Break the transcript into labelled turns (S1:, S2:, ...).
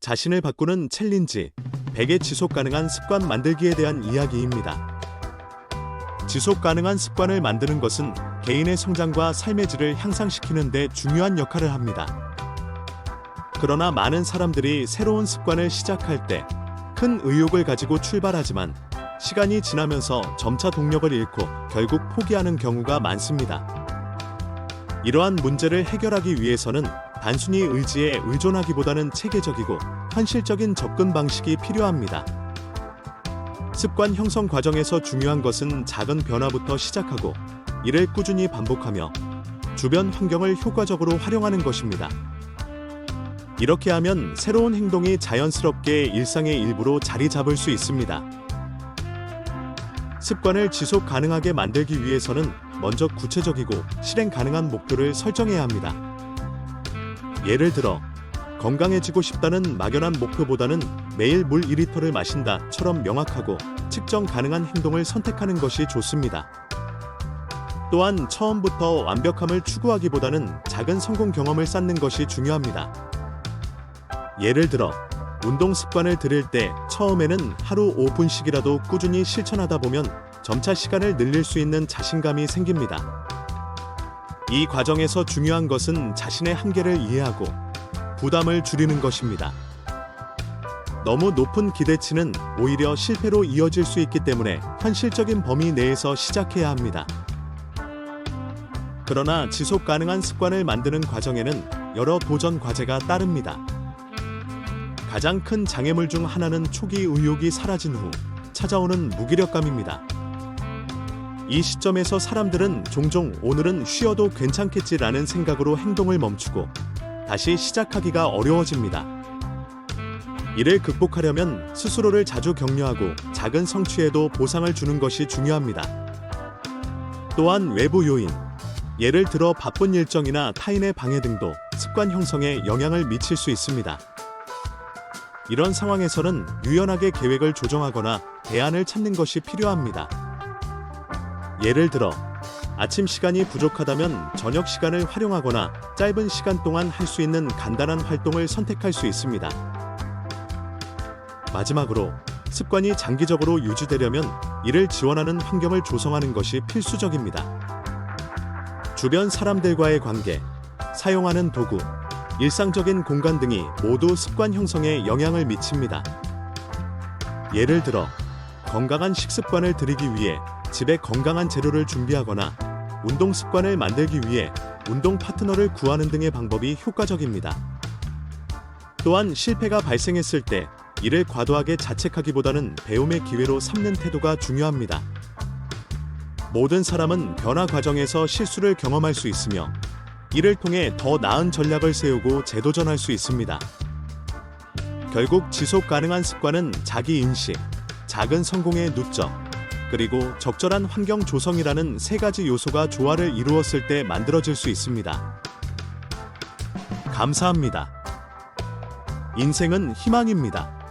S1: 자신을 바꾸는 챌린지 100의 지속 가능한 습관 만들기에 대한 이야기입니다. 지속 가능한 습관을 만드는 것은 개인의 성장과 삶의 질을 향상시키는 데 중요한 역할을 합니다. 그러나 많은 사람들이 새로운 습관을 시작할 때 큰 의욕을 가지고 출발하지만 시간이 지나면서 점차 동력을 잃고 결국 포기하는 경우가 많습니다. 이러한 문제를 해결하기 위해서는 단순히 의지에 의존하기보다는 체계적이고 현실적인 접근 방식이 필요합니다. 습관 형성 과정에서 중요한 것은 작은 변화부터 시작하고 이를 꾸준히 반복하며 주변 환경을 효과적으로 활용하는 것입니다. 이렇게 하면 새로운 행동이 자연스럽게 일상의 일부로 자리 잡을 수 있습니다. 습관을 지속 가능하게 만들기 위해서는 먼저 구체적이고 실행 가능한 목표를 설정해야 합니다. 예를 들어 건강해지고 싶다는 막연한 목표보다는 매일 물 2리터를 마신다처럼 명확하고 측정 가능한 행동을 선택하는 것이 좋습니다. 또한 처음부터 완벽함을 추구하기보다는 작은 성공 경험을 쌓는 것이 중요합니다. 예를 들어 운동 습관을 들일 때 처음에는 하루 5분씩이라도 꾸준히 실천하다 보면 점차 시간을 늘릴 수 있는 자신감이 생깁니다. 이 과정에서 중요한 것은 자신의 한계를 이해하고 부담을 줄이는 것입니다. 너무 높은 기대치는 오히려 실패로 이어질 수 있기 때문에 현실적인 범위 내에서 시작해야 합니다. 그러나 지속 가능한 습관을 만드는 과정에는 여러 도전 과제가 따릅니다. 가장 큰 장애물 중 하나는 초기 의욕이 사라진 후 찾아오는 무기력감입니다. 이 시점에서 사람들은 종종 오늘은 쉬어도 괜찮겠지라는 생각으로 행동을 멈추고 다시 시작하기가 어려워집니다. 이를 극복하려면 스스로를 자주 격려하고 작은 성취에도 보상을 주는 것이 중요합니다. 또한 외부 요인, 예를 들어 바쁜 일정이나 타인의 방해 등도 습관 형성에 영향을 미칠 수 있습니다. 이런 상황에서는 유연하게 계획을 조정하거나 대안을 찾는 것이 필요합니다. 예를 들어 아침 시간이 부족하다면 저녁 시간을 활용하거나 짧은 시간 동안 할 수 있는 간단한 활동을 선택할 수 있습니다. 마지막으로 습관이 장기적으로 유지되려면 이를 지원하는 환경을 조성하는 것이 필수적입니다. 주변 사람들과의 관계, 사용하는 도구, 일상적인 공간 등이 모두 습관 형성에 영향을 미칩니다. 예를 들어 건강한 식습관을 들이기 위해 집에 건강한 재료를 준비하거나 운동 습관을 만들기 위해 운동 파트너를 구하는 등의 방법이 효과적입니다. 또한 실패가 발생했을 때 이를 과도하게 자책하기보다는 배움의 기회로 삼는 태도가 중요합니다. 모든 사람은 변화 과정에서 실수를 경험할 수 있으며 이를 통해 더 나은 전략을 세우고 재도전할 수 있습니다. 결국 지속 가능한 습관은 자기 인식, 작은 성공의 누적, 그리고 적절한 환경 조성이라는 세 가지 요소가 조화를 이루었을 때 만들어질 수 있습니다. 감사합니다. 인생은 희망입니다.